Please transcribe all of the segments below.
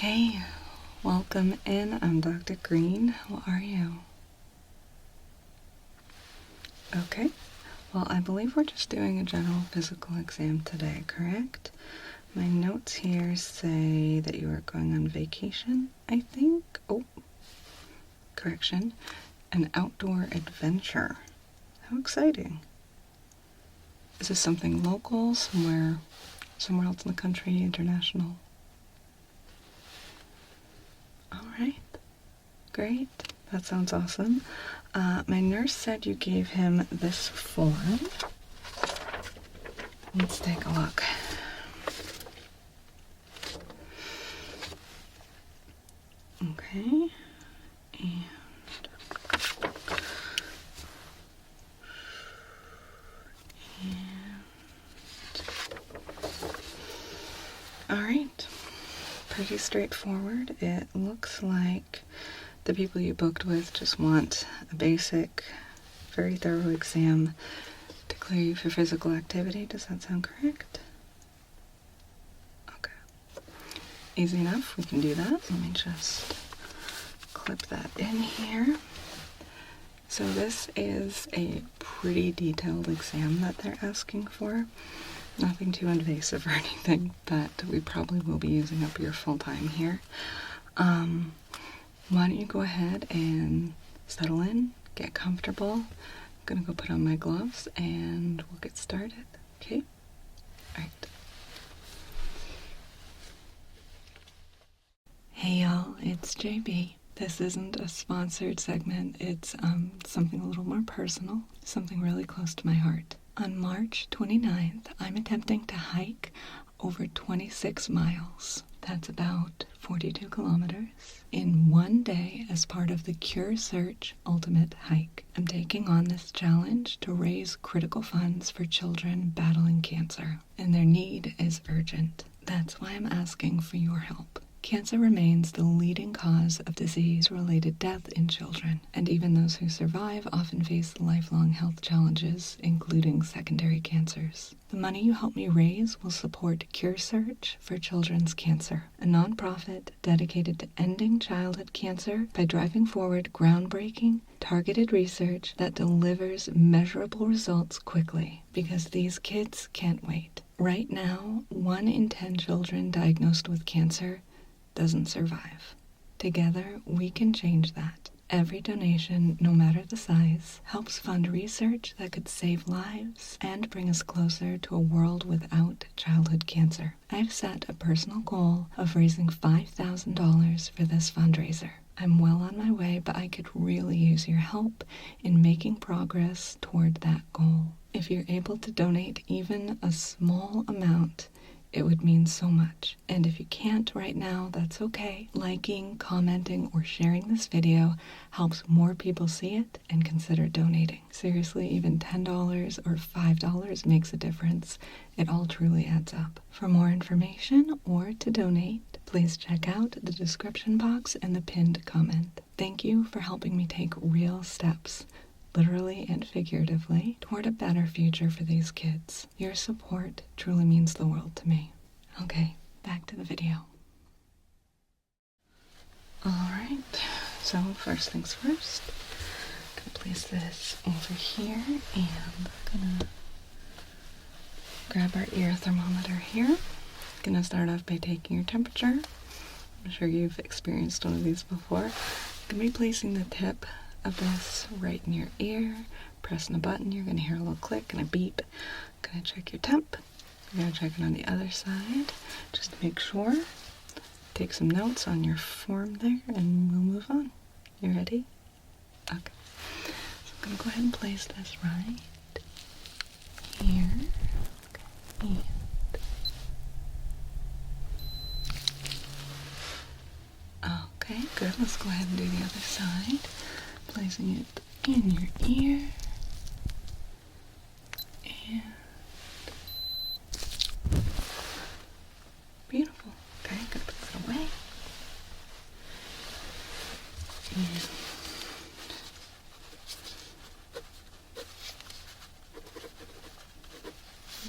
Hey, welcome in. I'm Dr. Green. How are you? Okay. Well, I believe we're just doing a general physical exam today, correct? My notes here say that you are going on vacation, I think. Oh, correction. An outdoor adventure. How exciting. Is this something local, somewhere else in the country, international? All right. Great. That sounds awesome. My nurse said you gave him this form. Let's take a look. Okay. All right. Pretty straightforward. It looks like the people you booked with just want a basic, very thorough exam to clear you for physical activity. Does that sound correct? Okay. Easy enough. We can do that. Let me just clip that in here. So this is a pretty detailed exam that they're asking for. Nothing too invasive or anything, but we probably will be using up your full time here. Why don't you go ahead and settle in, get comfortable. I'm gonna go put on my gloves and we'll get started, okay? All right. Hey y'all, it's JB. This isn't a sponsored segment. It's something a little more personal, something really close to my heart. On March 29th, I'm attempting to hike over 26 miles. That's about 42 kilometers in one day as part of the CureSearch Ultimate Hike. I'm taking on this challenge to raise critical funds for children battling cancer, and their need is urgent. That's why I'm asking for your help. Cancer remains the leading cause of disease-related death in children, and even those who survive often face lifelong health challenges, including secondary cancers. The money you help me raise will support CureSearch for Children's Cancer, a nonprofit dedicated to ending childhood cancer by driving forward groundbreaking, targeted research that delivers measurable results quickly, because these kids can't wait. Right now, 1 in 10 children diagnosed with cancer doesn't survive. Together, we can change that. Every donation, no matter the size, helps fund research that could save lives and bring us closer to a world without childhood cancer. I've set a personal goal of raising $5,000 for this fundraiser. I'm well on my way, but I could really use your help in making progress toward that goal. If you're able to donate even a small amount, it would mean so much. And if you can't right now, that's okay. Liking, commenting, or sharing this video helps more people see it and consider donating. Seriously, even $10 or $5 makes a difference. It all truly adds up. For more information or to donate, please check out the description box and the pinned comment. Thank you for helping me take real steps, literally and figuratively, toward a better future for these kids. Your support truly means the world to me. Okay, back to the video. Alright, so first things first, I'm gonna place this over here and I'm gonna grab our ear thermometer here. Gonna start off by taking your temperature. I'm sure you've experienced one of these before. I'm gonna be placing the tip of this right in your ear, pressing a button. You're gonna hear a little click and a beep. I'm gonna check your temp. I'm gonna check it on the other side just to make sure. Take some notes on your form there and we'll move on. You ready? Okay. So I'm gonna go ahead and place this right here. Okay. Okay, good. Let's go ahead and do the other side. Placing it in your ear. And beautiful. Okay, gonna put that away. And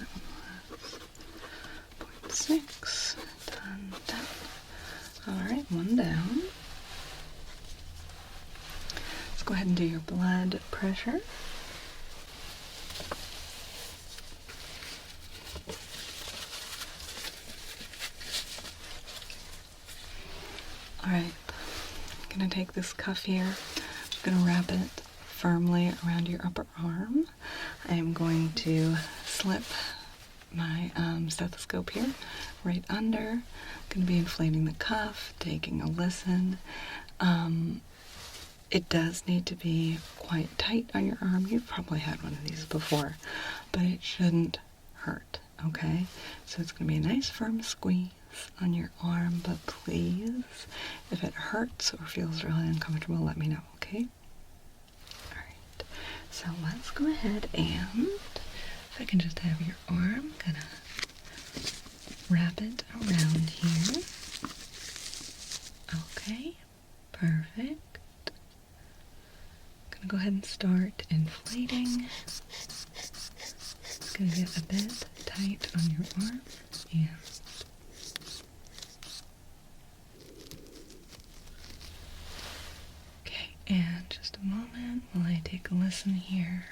that one was 0.6. Done. Alright. one down. Let's go ahead and do your blood pressure. Alright, I'm going to take this cuff here. I'm going to wrap it firmly around your upper arm. I am going to slip my stethoscope here right under. I'm going to be inflating the cuff, taking a listen. It does need to be quite tight on your arm. You've probably had one of these before, but it shouldn't hurt, okay? So it's going to be a nice firm squeeze on your arm, but please, if it hurts or feels really uncomfortable, let me know, okay? Alright, so let's go ahead and, if I can just have your arm, gonna wrap it around here. Okay, perfect. Gonna go ahead and start inflating. It's gonna get a bit tight on your arm. Yeah. Okay, and just a moment while I take a listen here.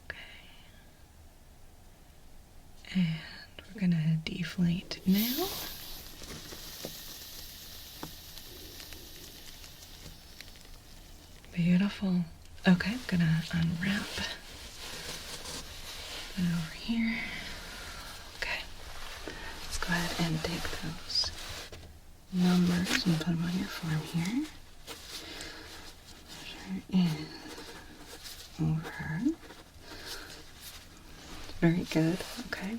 Okay. And we're gonna deflate now. Beautiful. Okay, I'm gonna unwrap it over here. Okay, let's go ahead and take those numbers and put them on your form here. Measure in over. Very good. Okay.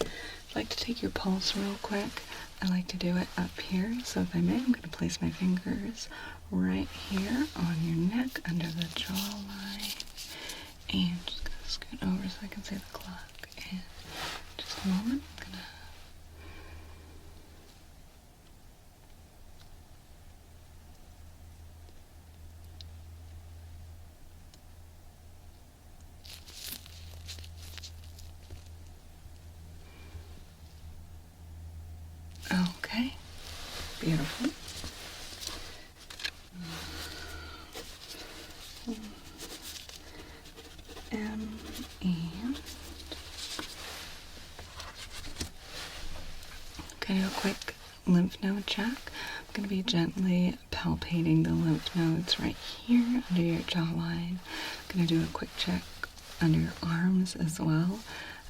I'd like to take your pulse real quick. I like to do it up here, so if I may, I'm going to place my fingers right here on your neck under the jawline, and just going to scoot over so I can see the clock. And just a moment, I'm going to... Okay, beautiful. And okay, a quick lymph node check. I'm going to be gently palpating the lymph nodes right here under your jawline. I'm going to do a quick check under your arms as well.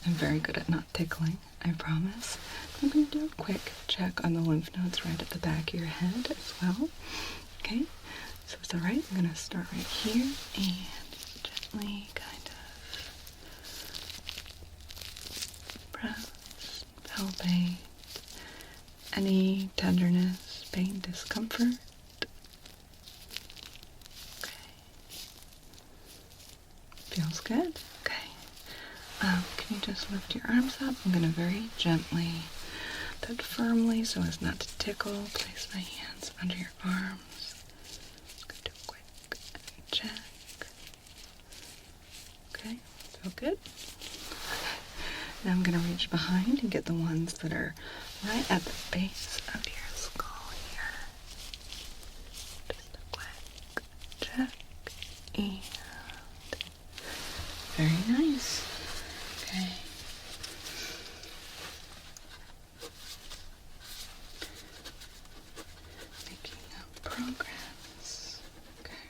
I'm very good at not tickling, I promise. I'm going to do a quick check on the lymph nodes right at the back of your head as well. Okay, so it's alright. I'm going to start right here and gently kind of press, palpate, any tenderness, pain, discomfort. Okay. Feels good? Okay. Can you just lift your arms up? I'm going to very gently, but firmly so as not to tickle, place my hands under your arms. Just going to do a quick check. Okay, feel good? Now I'm going to reach behind and get the ones that are right at the base of your skull here. Just a quick check. And very nice. Okay. Making up progress. Okay.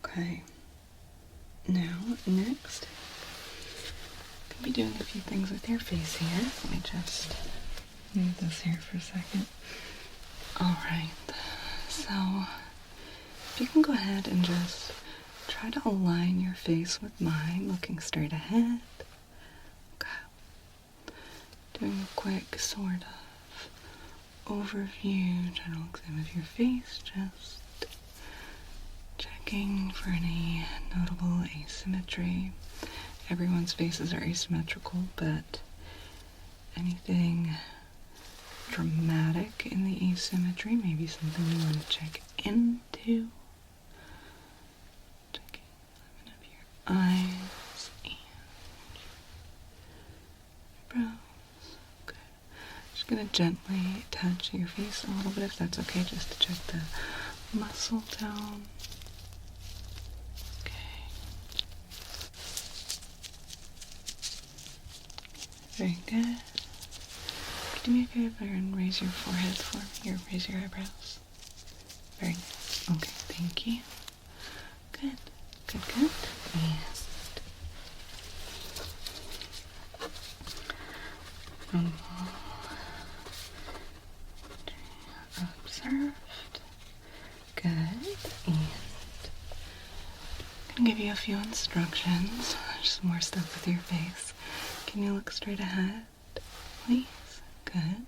Okay. Now, next, I'm going to be doing a few things with your face here. Let me just move this here for a second. Alright, so if you can go ahead and just try to align your face with mine, looking straight ahead. Okay. Doing a quick sort of overview, general exam of your face, just checking for any notable asymmetry. Everyone's faces are asymmetrical, but anything dramatic in the asymmetry, maybe something you want to check into. Checking of your eyes and just going to gently touch your face a little bit, if that's okay, just to check the muscle tone. Okay. Very good. Do me a favor and raise your forehead for me, or raise your eyebrows. Very good. Okay, thank you. Good, good, good. And observed. Good. And I'm gonna give you a few instructions. Just more stuff with your face. Can you look straight ahead, please? Good.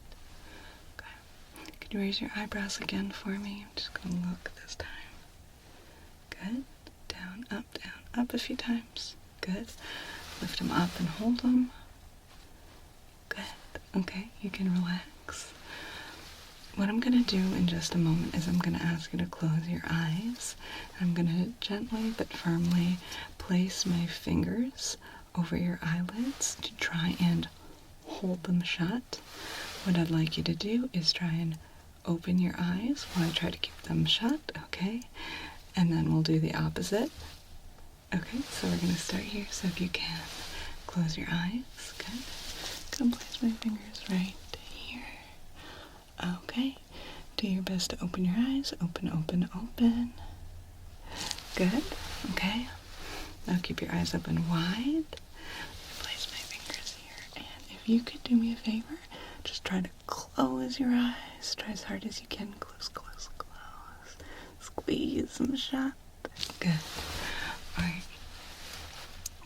Okay. Could you raise your eyebrows again for me? I'm just gonna look this time. Good. Down, up a few times. Good. Lift them up and hold them. Good. Okay, you can relax. What I'm gonna do in just a moment is I'm gonna ask you to close your eyes. I'm gonna gently but firmly place my fingers over your eyelids to try and hold them shut. What I'd like you to do is try and open your eyes while I try to keep them shut, okay? And then we'll do the opposite. Okay, so we're gonna start here. So if you can, close your eyes. Good. Gonna place my fingers right here. Okay. Do your best to open your eyes. Open, open, open. Good. Okay. Now keep your eyes open wide. Place my fingers here. And if you could do me a favor, just try to close your eyes. Try as hard as you can. Close, close, close. Squeeze them shut. Good. Alright.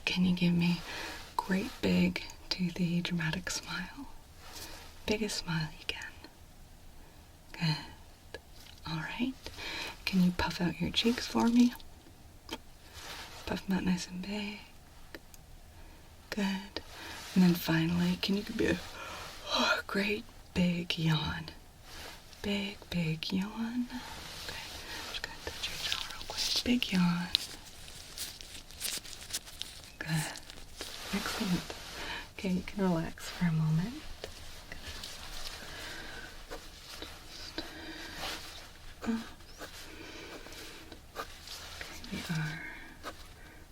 Can you give me a great big, toothy, dramatic smile? Biggest smile you can. Good. Alright. Can you puff out your cheeks for me? Puff them out nice and big. Good. And then finally, can you give me a great big yawn? Big, big yawn. Okay. Just gonna touch your jaw real quick. Big yawn. Good. Excellent. Okay, you can relax for a moment. Okay, we are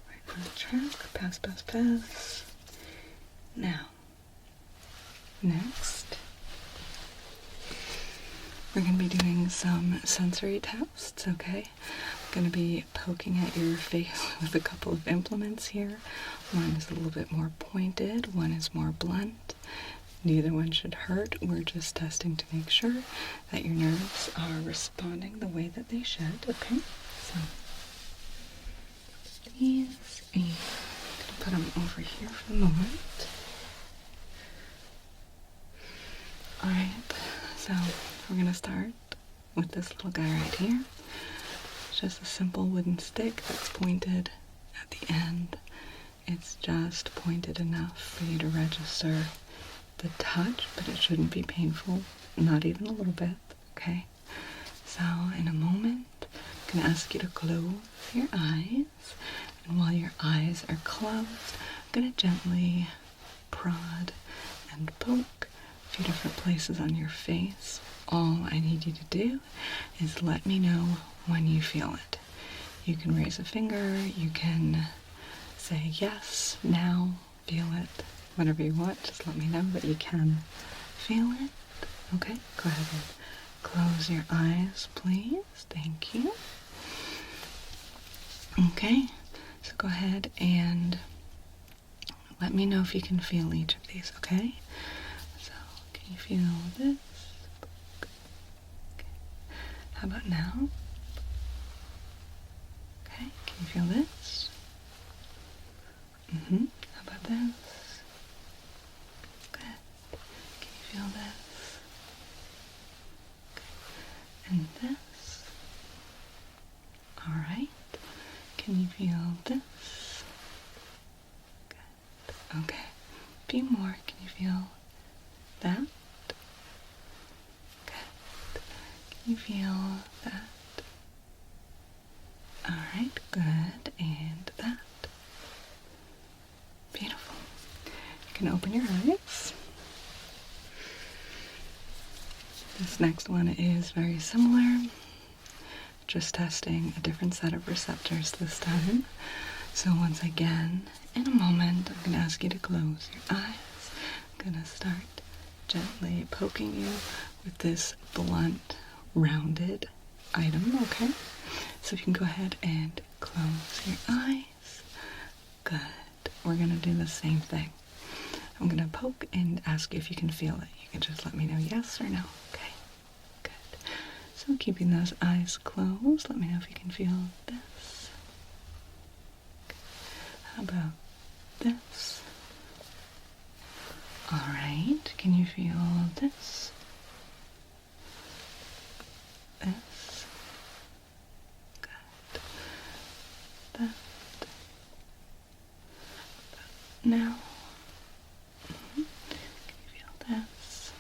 right on track. Pass, pass, pass. Now, next, we're going to be doing some sensory tests, okay? I'm going to be poking at your face with a couple of implements here. One is a little bit more pointed, one is more blunt. Neither one should hurt. We're just testing to make sure that your nerves are responding the way that they should, okay? So, these, and I'm going to put them over here for the moment. Alright, so we're going to start with this little guy right here. It's just a simple wooden stick that's pointed at the end. It's just pointed enough for you to register the touch, but it shouldn't be painful, not even a little bit, okay? So in a moment, I'm going to ask you to close your eyes, and while your eyes are closed, I'm going to gently prod and poke a few different places on your face. All I need you to do is let me know when you feel it. You can raise a finger, you can say yes, now, feel it. Whatever you want, just let me know that you can feel it. Okay, go ahead and close your eyes, please. Thank you. Okay, so go ahead and let me know if you can feel each of these, okay? So, can you feel this? Okay. How about now? Okay, can you feel this? How about this? Feel this. Okay. And this. Alright. Can you feel this? Good. Okay. A few more. Can you feel that? Good. Can you feel that? Alright. Good. And that. Beautiful. You can open your eyes. This next one is very similar, just testing a different set of receptors this time. So once again, in a moment, I'm going to ask you to close your eyes. I'm going to start gently poking you with this blunt, rounded item, okay? So if you can go ahead and close your eyes. Good. We're going to do the same thing. I'm going to poke and ask you if you can feel it. You can just let me know yes or no, okay? Good. So keeping those eyes closed, let me know if you can feel this. Okay. How about this? All right. Can you feel this? This. Good. That. Now. Can you feel this?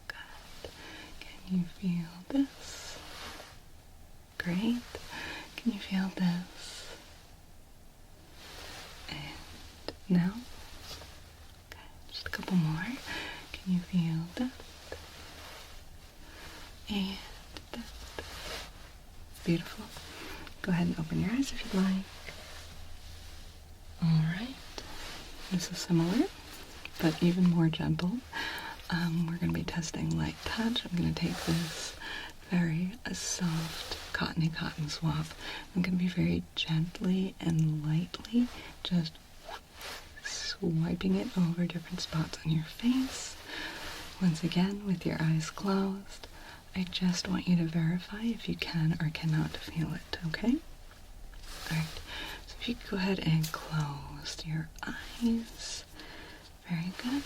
Good. Can you feel this? Great. Can you feel this? And now? Okay, just a couple more. Can you feel that? And that. Beautiful. Go ahead and open your eyes if you'd like. Alright. This is similar, but even more gentle. We're going to be testing light touch. I'm going to take this very soft cottony cotton swab. I'm going to be very gently and lightly just swiping it over different spots on your face. Once again, with your eyes closed, I just want you to verify if you can or cannot feel it, okay? Alright, so if you could go ahead and close your eyes. Very good.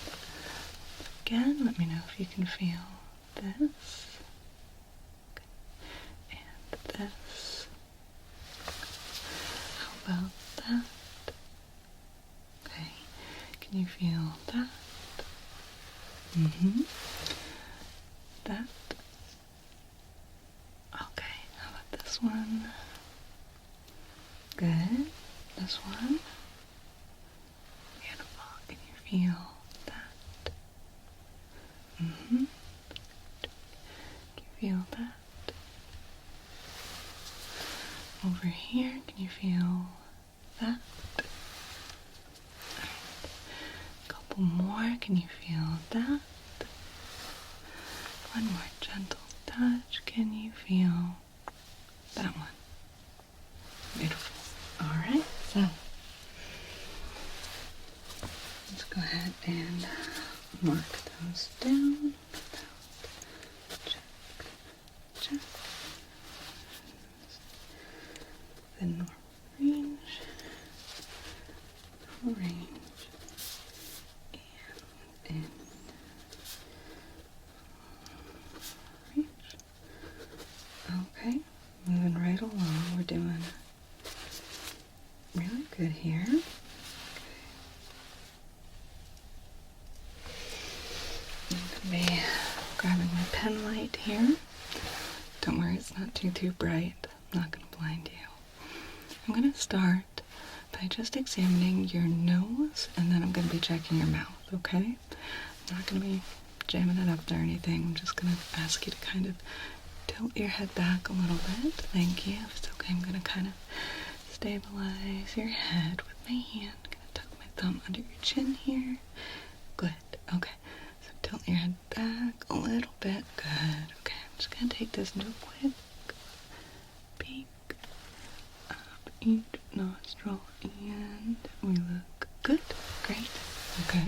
Again, let me know if you can feel this. Okay. And this. How about that? Okay. Can you feel that? That. Okay. How about this one? Good. This one. Beautiful. Can you feel that? Can you feel that? Over here, can you feel that? Alright. A couple more. Can you feel that? One more gentle touch. Can you feel that one? Beautiful. Alright, so let's go ahead and mark those down. Check, check. The normal range, and range. Okay, moving right along. We're doing really good here. I'm going to be grabbing my pen light here. Don't worry, it's not too bright. I'm not going to blind you. I'm going to start by just examining your nose, and then I'm going to be checking your mouth, okay? I'm not going to be jamming it up there or anything. I'm just going to ask you to kind of tilt your head back a little bit. Thank you. If it's okay, I'm going to kind of stabilize your head with my hand. I'm going to tuck my thumb under your chin here. Good. Okay. So tilt your head back a little bit. Good. Okay. I'm just going to take this into a quick peek up each nostril, and we look good. Great. Okay.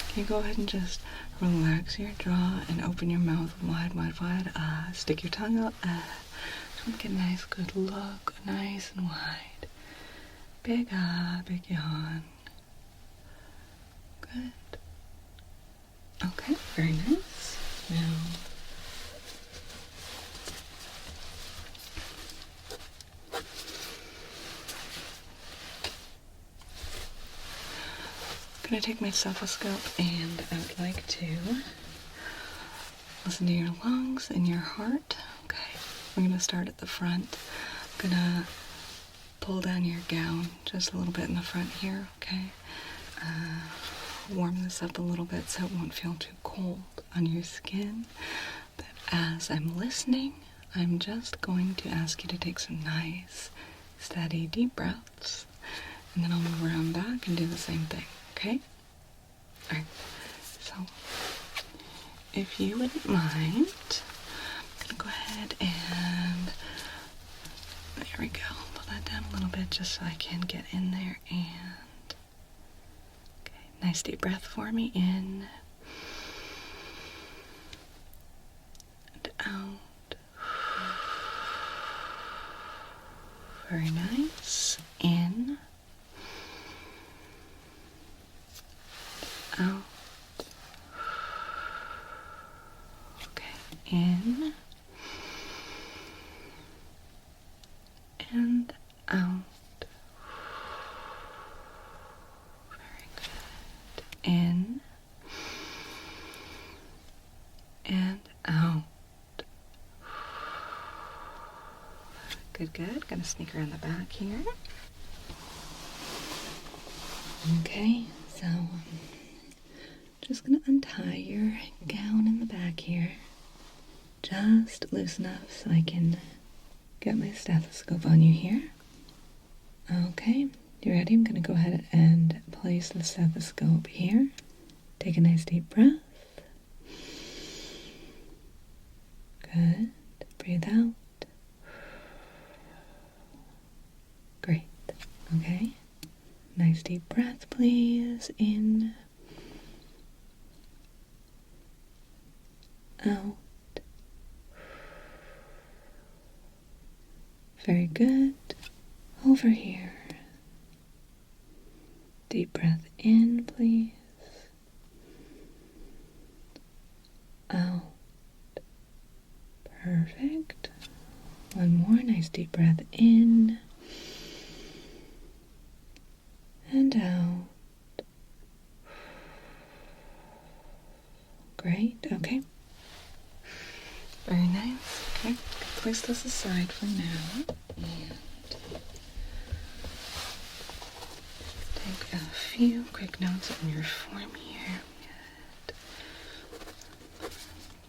Can you go ahead and just relax your jaw and open your mouth wide, wide, wide. Stick your tongue out. Just want to get a nice, good look. Nice and wide. Big big yawn. Good. Okay, very nice. Now, I'm going to take my stethoscope, and I would like to listen to your lungs and your heart. Okay, we're going to start at the front. I'm going to pull down your gown just a little bit in the front here, okay? warm this up a little bit so it won't feel too cold on your skin. But as I'm listening, I'm just going to ask you to take some nice, steady, deep breaths. And then I'll move around back and do the same thing, okay? Alright, so if you wouldn't mind, I'm going to go ahead and, there we go, pull that down a little bit just so I can get in there and, okay, nice deep breath for me, in and out. Very nice, in, out. Okay, in and out. Very good. In and out. Good, good. Gonna sneak around the back here. Okay, so just gonna untie your gown in the back here. Just loose enough so I can get my stethoscope on you here. Okay, you ready? I'm gonna go ahead and place the stethoscope here. Take a nice deep breath. Good. Breathe out. Great. Okay. Nice deep breath, please. In. Out. Very good. Over here. Deep breath in, please. Out. Perfect. One more nice deep breath in. And out. Great. Okay. Very nice. Okay. Place this aside for now. And take a few quick notes on your form here.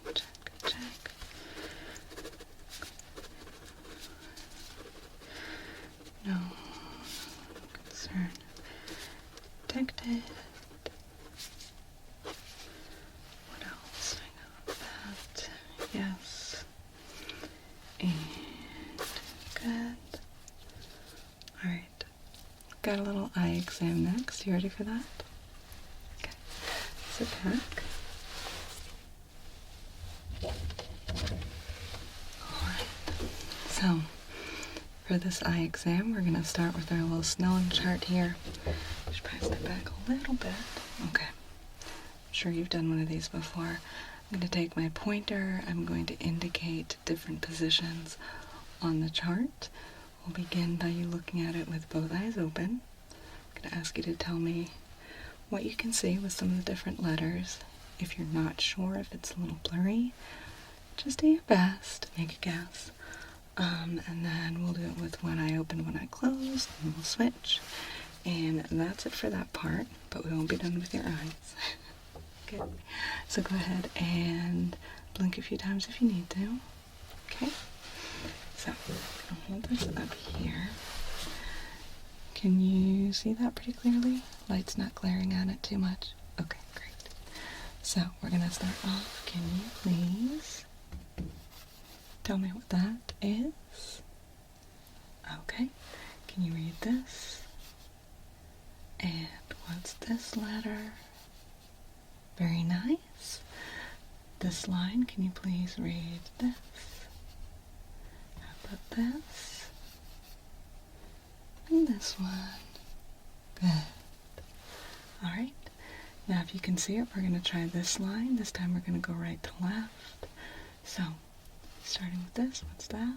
Good. Check, check. No concern detected. What else? I know that. Yes. And good. Alright. Got a little eye exam next. You ready for that? Okay. Sit back. Alright. So, for this eye exam, we're going to start with our little Snellen chart here. Just press that back a little bit. Okay. I'm sure you've done one of these before. I'm going to take my pointer. I'm going to indicate different positions on the chart. We'll begin by you looking at it with both eyes open. I'm going to ask you to tell me what you can see with some of the different letters. If you're not sure, if it's a little blurry, just do your best. Make a guess. And then we'll do it with one eye open, one eye closed, and we'll switch. And that's it for that part, but we won't be done with your eyes. Okay, so go ahead and blink a few times if you need to. Okay, so I'm going to hold this up here. Can you see that pretty clearly? Light's not glaring on it too much? Okay, great. So we're going to start off. Can you please tell me what that is? Okay, can you read this? And what's this letter? Very nice. This line, can you please read this? How about this? And this one. Good. Alright, now if you can see it, we're going to try this line. This time we're going to go right to left. So, starting with this, what's that?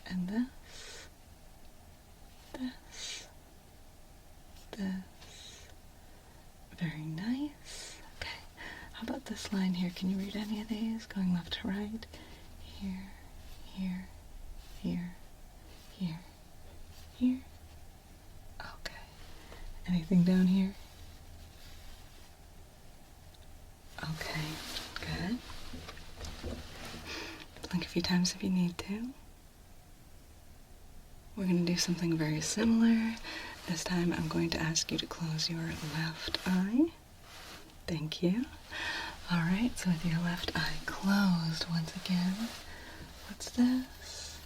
And this. This. This. Very nice. Okay. How about this line here? Can you read any of these? Going left to right. Here, here, here, here, here. Okay. Anything down here? Okay, good. Blink a few times if you need to. We're going to do something very similar. This time I'm going to ask you to close your left eye. Thank you. Alright, so with your left eye closed once again. What's this?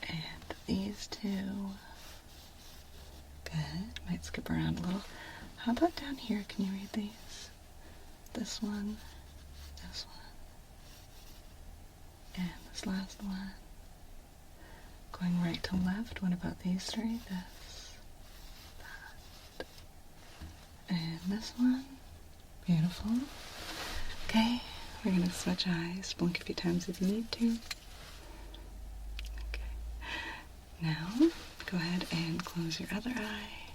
And these two. Good. Might skip around a little. How about down here? Can you read these? This one, this one, and this last one. Going right to left. What about these three? This, that, and this one. Beautiful. Okay, we're going to switch eyes. Blink a few times if you need to. Okay. Now, go ahead and close your other eye.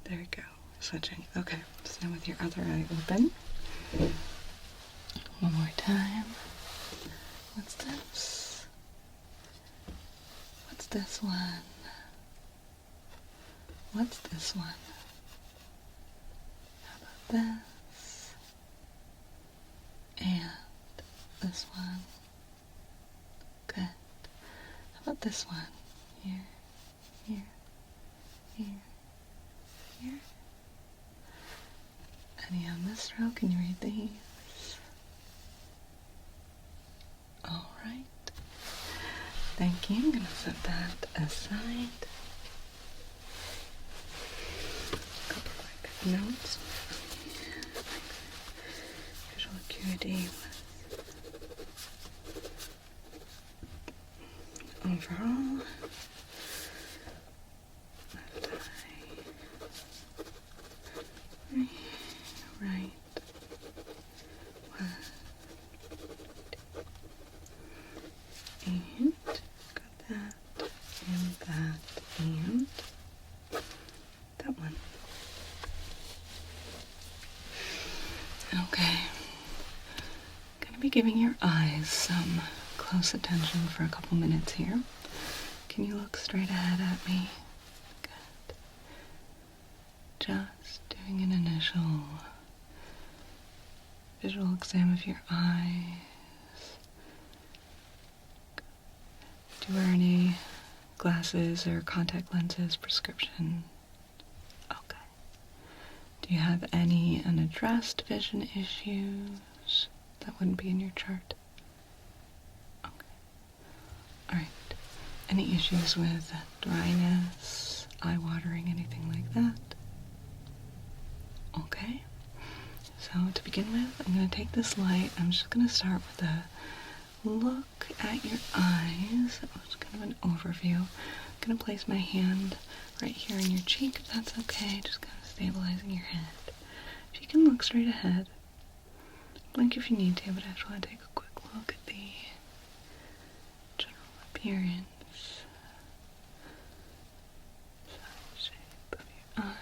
There we go. Switching. Okay, so now with your other eye open. One more time. What's this? What's this one? What's this one? How about this? And this one. Good. How about this one? Here, here, here, here. Any on this row? Can you read these? Alright. Thank you. I'm going to set that aside. A couple quick notes. Visual acuity overall. Left eye. Right. One. And got that, and that, and that one. Okay. Gonna be giving your eyes some close attention for a couple minutes here. Can you look straight ahead at me? Good. Just doing an initial visual exam of your eyes. Do you wear any glasses or contact lenses, prescription? Okay. Do you have any unaddressed vision issues? That wouldn't be in your chart. Okay. Alright. Any issues with dryness, eye watering, anything like that? Okay. So to begin with, I'm going to take this light. I'm just going to start with a look at your eyes. That was kind of an overview. I'm going to place my hand right here in your cheek, if that's okay. Just kind of stabilizing your head. If you can look straight ahead. Blink if you need to, but I just want to take a quick look at the general appearance. Shape of your eyes.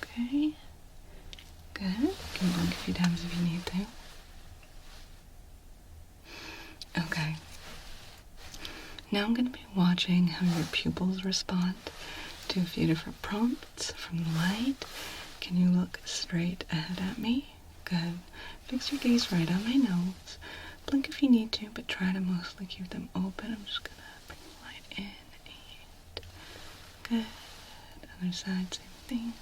Okay. Good. You can blink a few times if you need to. Okay. Now I'm going to be watching how your pupils respond to a few different prompts from the light. Can you look straight ahead at me? Good. Fix your gaze right on my nose. Blink if you need to, but try to mostly keep them open. I'm just going to bring the light in and good. Other side, same thing.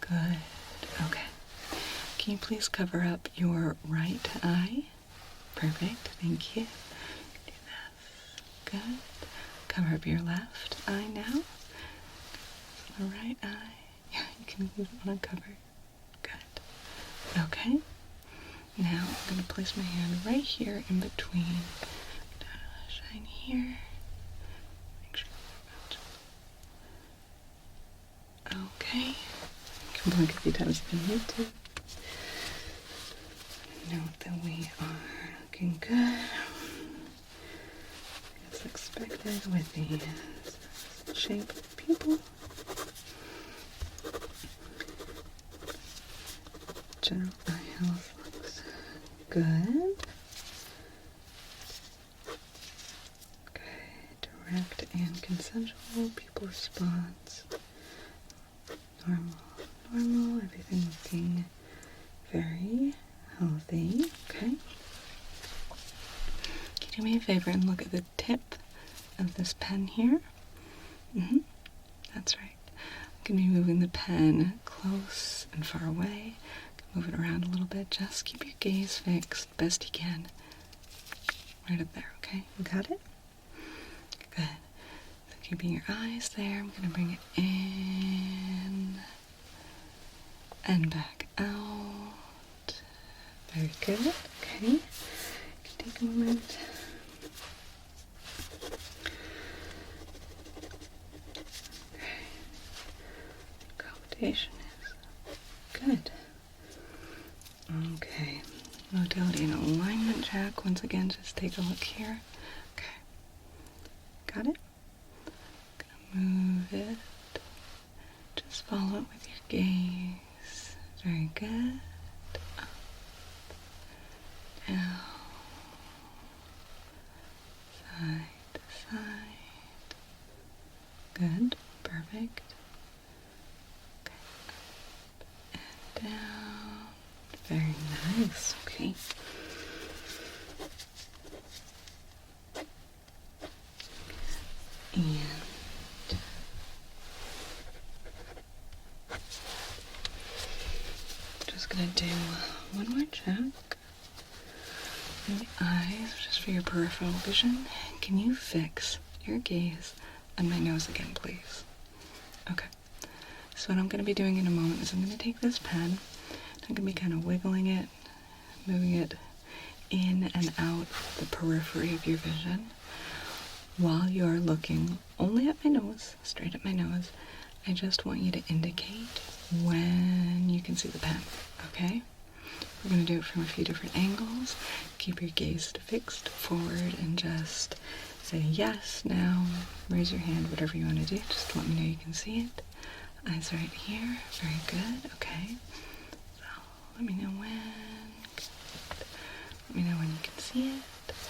Good. Okay. Can you please cover up your right eye? Perfect. Thank you. Do this. Good. Cover up your left eye now. The right eye. Yeah, you can leave it uncovered. Good. Okay. Now I'm going to place my hand right here in between. Shine here. Make sure you okay. You can blink a few times if you need to. Note that we are looking good. As expected with the shape of the pupil. General eye health looks good. Okay, direct and consensual pupil response. Normal, everything looking favor and look at the tip of this pen here. That's right. I'm going to be moving the pen close and far away. Move it around a little bit. Just keep your gaze fixed best you can. Right up there, okay? You got it? Good. So keeping your eyes there, I'm going to bring it in and back out. Very good. Okay. You can take a moment. Okay. Accommodation is good. Okay. Motility and alignment check. Once again, just take a look here. Okay. Got it? Gonna move it. Just follow it with your gaze. Very good. Up. Down. Side to side. Good. Perfect. Okay. Up and down. Very nice. Okay. And just gonna do one more check in the eyes, just for your peripheral vision. Can you fix your gaze on my nose again, please? Okay. So what I'm gonna be doing in a moment is I'm gonna take this pen. I'm going to be kind of wiggling it, moving it in and out the periphery of your vision while you're looking only at my nose, straight at my nose. I just want you to indicate when you can see the pen, okay? We're going to do it from a few different angles. Keep your gaze fixed forward and just say yes now. Raise your hand, whatever you want to do. Just let me know you can see it. Eyes right here. Very good. Okay. Let me know when. Let me know when you can see it.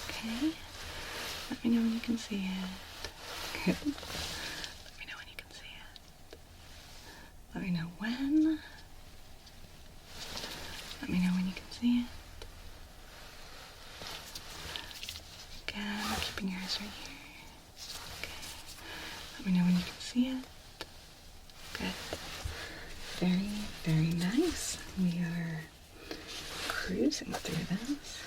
Okay. Let me know when you can see it. Good. Let me know when you can see it. Let me know when. Let me know when you can see it. Again, keeping your eyes right here. Okay. Let me know when you can see it. Good. Very, very nice. We are cruising through this.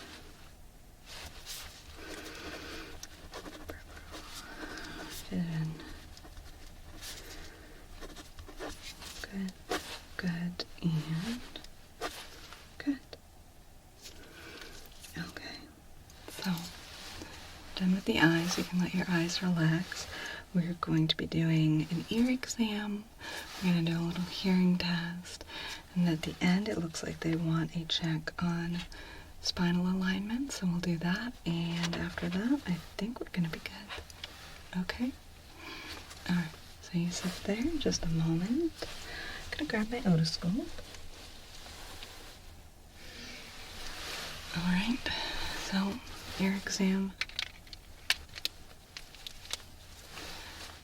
Vision. Good, good, and good. Okay. So, done with the eyes. You can let your eyes relax. We're going to be doing an ear exam. We're going to do a little hearing test. And at the end, it looks like they want a check on spinal alignment. So we'll do that. And after that, I think we're going to be good. Okay? Alright. So you sit there just a moment. I'm going to grab my otoscope. Alright. So, ear exam.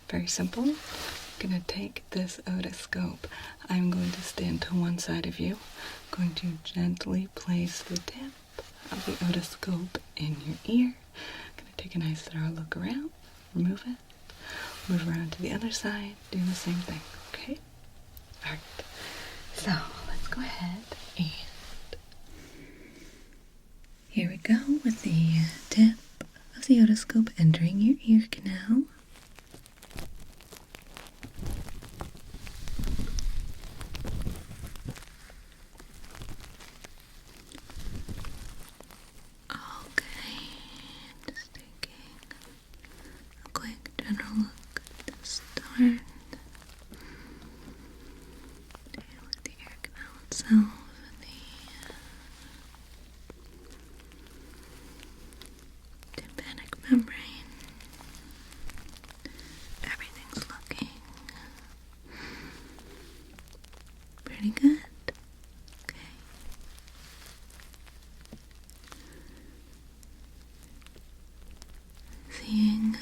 Very simple. I'm going to take this otoscope. I'm going to stand to one side of you. I'm going to gently place the tip of the otoscope in your ear. I'm going to take a nice thorough look around, remove it, move around to the other side, do the same thing, okay? Alright, so let's go ahead and here we go with the tip of the otoscope entering your ear canal. General look to start. Deal with the ear canal itself and the tympanic membrane. Everything's looking pretty good. Okay. Seeing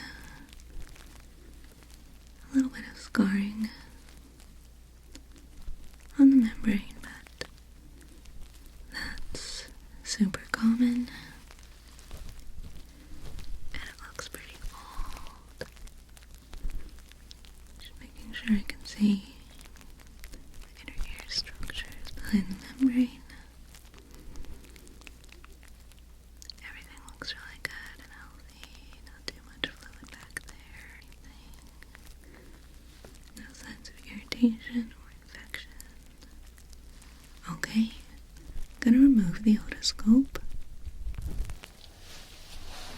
a little bit of scarring on the membrane, but that's super common behind the membrane. Everything looks really good and healthy. Not too much fluid back there. No signs of irritation or infection. Okay, gonna remove the otoscope.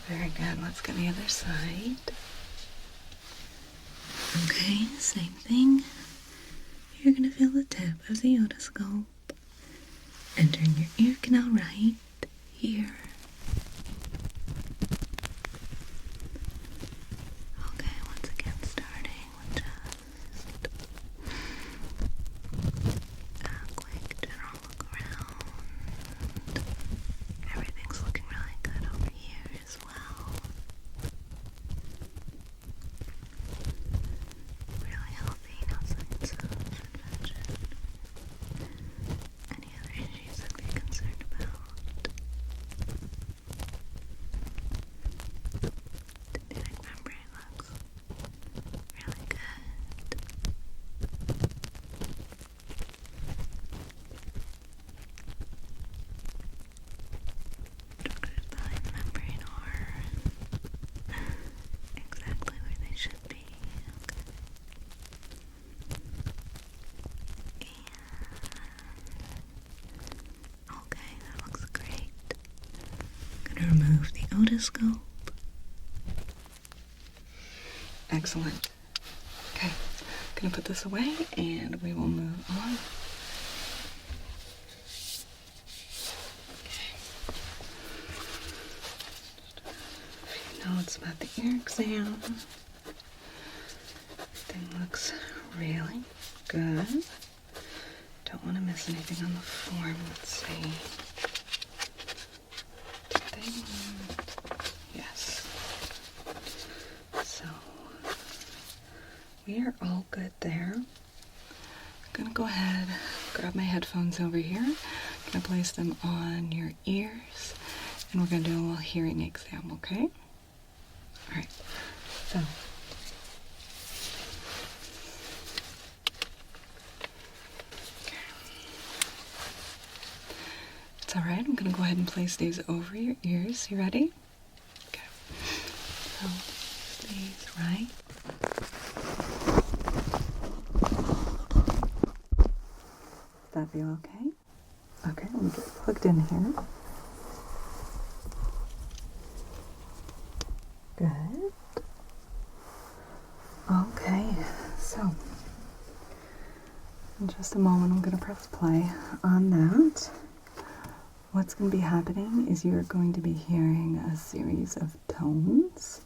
Very good. Let's go to the other side. Okay, same thing. You're gonna feel the tip of the otoscope entering your ear canal right here. Okay, once again starting with just a quick general look around. Everything's looking really good over here as well. Really healthy, no signs of infection. Any other issues I'd be concerned about? The genetic membrane looks really good. Structures behind the membrane are exactly where they should be. Okay, that looks great. Gonna remove the otoscope. Excellent. Okay, gonna put this away and we will move on. Notes about the ear exam. Everything looks really good. Don't want to miss anything on the form. Let's see. Yes. So we are all good there. I'm gonna go ahead, grab my headphones over here. Gonna place them on your ears, and we're gonna do a little hearing exam, okay? All right. So. It's all right. I'm gonna go ahead and place these over your ears. You ready? Okay. So these right. Does that feel okay? Okay, let me get plugged in here. Good. Okay, so in just a moment I'm going to press play on that. What's going to be happening is you're going to be hearing a series of tones,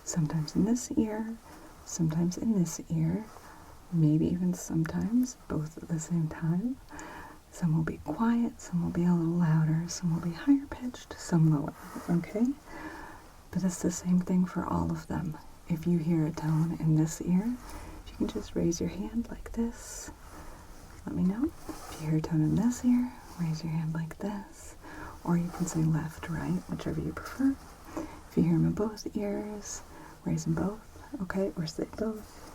sometimes in this ear, sometimes in this ear, maybe even sometimes both at the same time. Some will be quiet, some will be a little louder, some will be higher pitched, some lower, okay? But it's the same thing for all of them. If you hear a tone in this ear, if you can just raise your hand like this, let me know. If you hear a tone in this ear, raise your hand like this. Or you can say left, right, whichever you prefer. If you hear them in both ears, raise them both, okay? Or say both.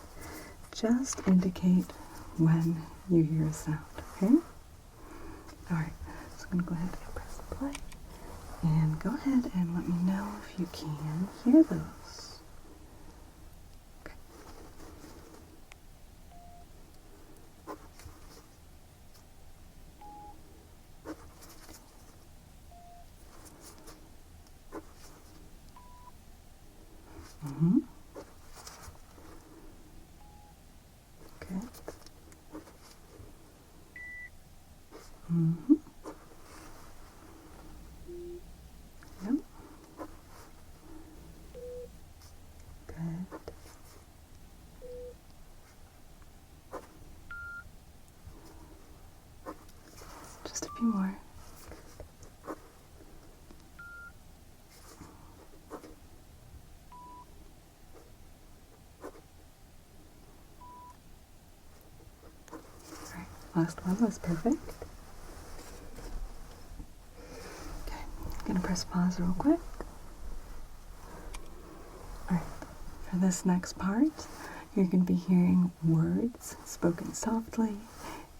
Just indicate when you hear a sound, okay? Alright, so I'm going to go ahead and press play. And go ahead and let me know if you can hear those. Okay. Mm-hmm. Good. Mm-hmm. Yep. Good. Just a few more. Alright, last one was perfect. Okay, I'm gonna press pause real quick. Alright, for this next part, you're gonna be hearing words spoken softly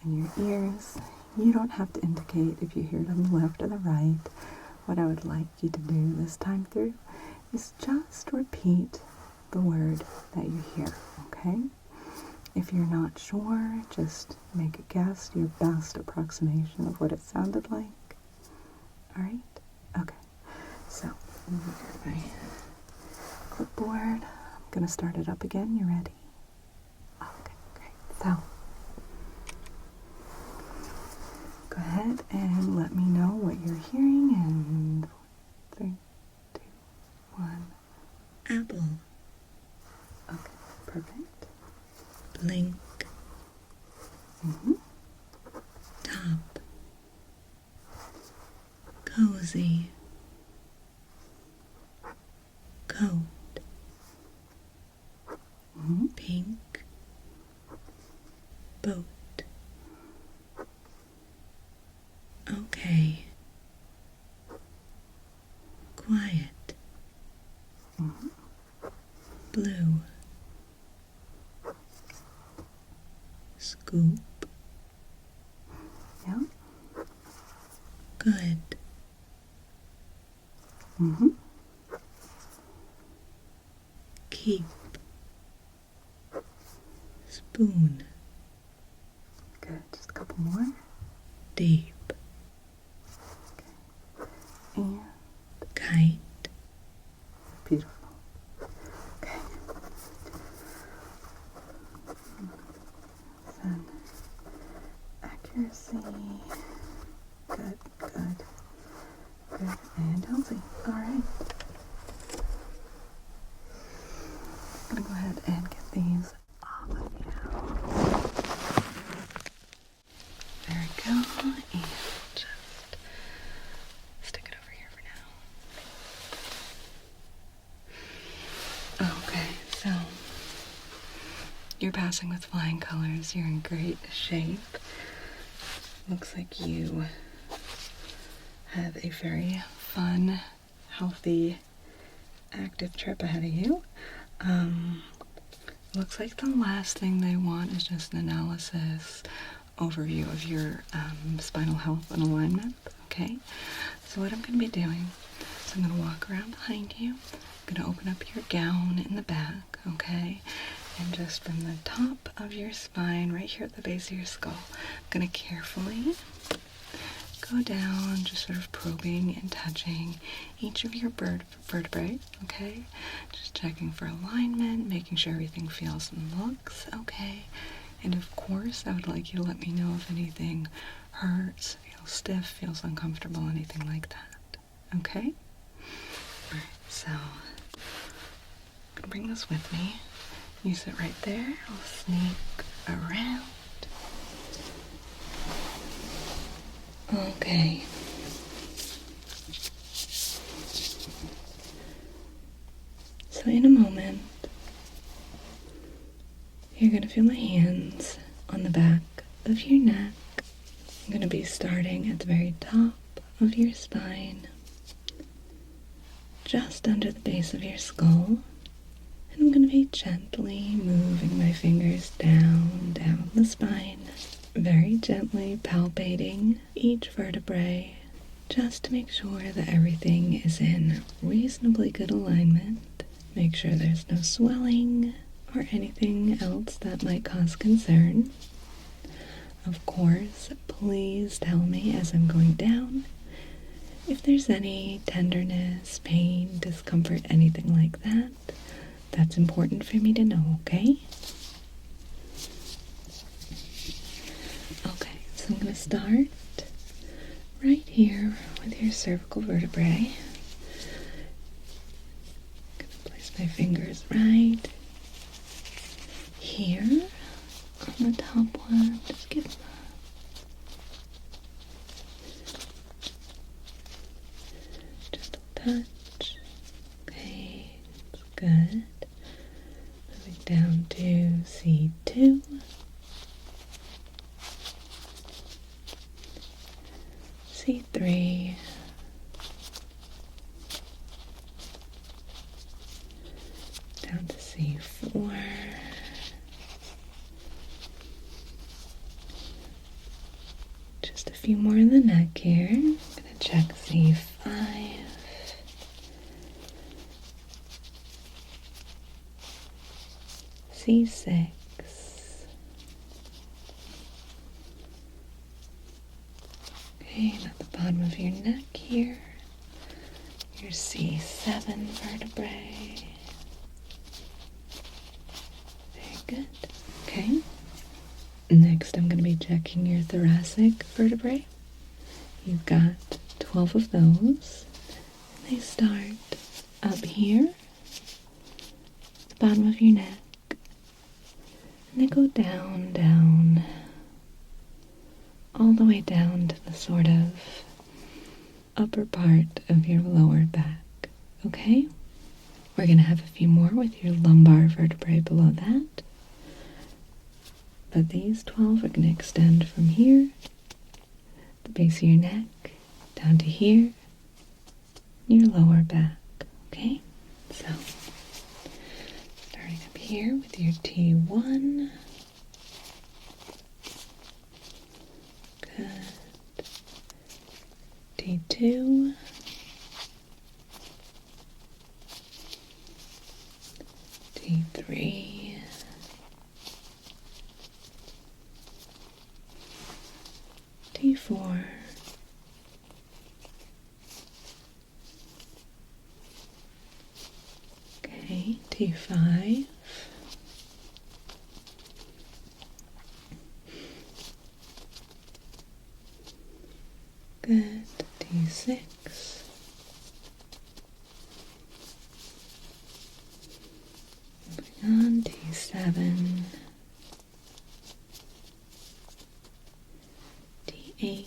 in your ears. You don't have to indicate if you hear it on the left or the right. What I would like you to do this time through is just repeat the word that you hear, okay? If you're not sure, just make a guess, your best approximation of what it sounded like. All right? Okay. So, let me get my clipboard. I'm going to start it up again. You ready? Okay, great. So, go ahead and let me know what you're hearing in 3, 2, 1. Apple. Okay, perfect. Blink. Mm-hmm. Top. Cozy. Coat. Mm-hmm. Pink. Boat. Okay. Quiet. Mm-hmm. Blue. Scoop. Yeah. Good. Mm-hmm. Keep. Spoon. Good. Just a couple more. Deep. And Kite. beautiful. Okay. Then accuracy. Good, good, good, and healthy. All right. I'm gonna go ahead and get these off of you. There we go. And just stick it over here for now. Okay, so you're passing with flying colors. You're in great shape. Looks like you have a very fun, healthy, active trip ahead of you. Looks like the last thing they want is just an analysis overview of your spinal health and alignment, okay? So what I'm going to be doing is I'm going to walk around behind you. I'm going to open up your gown in the back, okay? And just from the top of your spine, right here at the base of your skull, I'm going to carefully go down, just sort of probing and touching each of your vertebrae, okay? Just checking for alignment, making sure everything feels and looks okay. And of course, I would like you to let me know if anything hurts, feels stiff, feels uncomfortable, anything like that, okay? Alright, so I'm gonna bring this with me. You sit right there. I'll sneak around. Okay. So in a moment, you're going to feel my hands on the back of your neck. I'm going to be starting at the very top of your spine, just under the base of your skull. And I'm going to be gently moving my fingers down the spine, very gently palpating each vertebrae, just to make sure that everything is in reasonably good alignment. Make sure there's no swelling or anything else that might cause concern. Of course, please tell me as I'm going down if there's any tenderness, pain, discomfort, anything like that. That's important for me to know, okay? Okay, so I'm going to start right here with your cervical vertebrae. I'm going to place my fingers right here on the top one. Just give them just a touch. Okay, that's good. Moving down to C2. C3. Down to C4. Just a few more in the neck here. I'm going to check C5. C6. Okay, and at the bottom of your neck here, your C7 vertebrae. Very good. Okay. Next, I'm going to be checking your thoracic vertebrae. You've got 12 of those. They start up here, at the bottom of your neck, and they go down, down, all the way down to the sort of upper part of your lower back. Okay? We're going to have a few more with your lumbar vertebrae below that. But these 12 are going to extend from here, the base of your neck, down to here, your lower back. Okay? So, starting up here with your T1. Good. T2. T3. T4. Okay, T5. Good, T6. Moving on, T7. T8.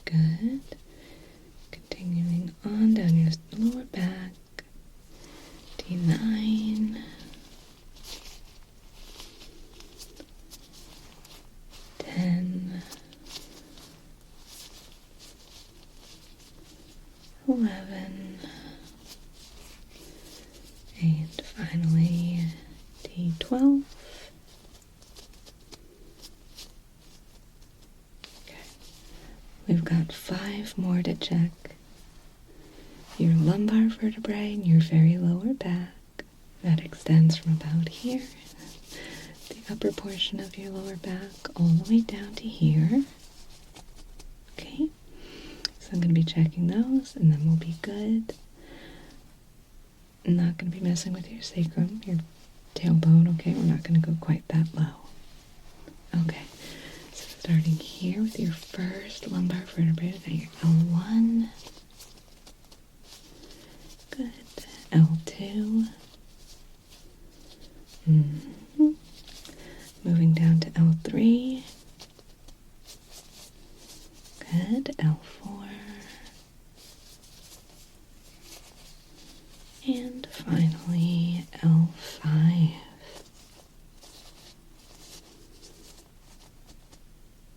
Good. Continuing on down your lower back. T9. 10. 11. And finally T12. We've got 5 more to check. Your lumbar vertebrae and your very lower back. That extends from about here, the upper portion of your lower back, all the way down to here. Okay, so I'm going to be checking those, and then we'll be good. I'm not going to be messing with your sacrum, your tailbone, okay? We're not going to go quite that low. Okay. Starting here with your first lumbar vertebrae, we've got your L1, good, L2, moving down to L3, good, L4, and finally L5.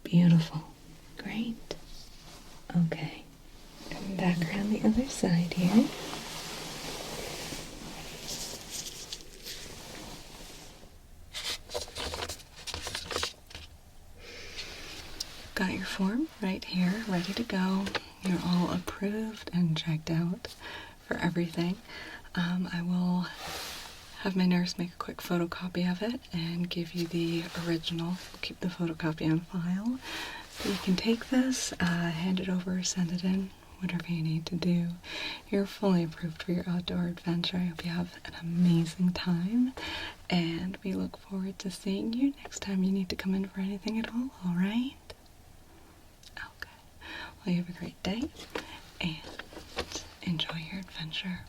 Beautiful. Great. Okay. Coming back around the other side here. Got your form right here, ready to go. You're all approved and checked out for everything. I will have my nurse make a quick photocopy of it and give you the original. We'll keep the photocopy on file. But you can take this, hand it over, send it in, whatever you need to do. You're fully approved for your outdoor adventure. I hope you have an amazing time, and we look forward to seeing you next time you need to come in for anything at all right? Okay. Well, you have a great day, and enjoy your adventure.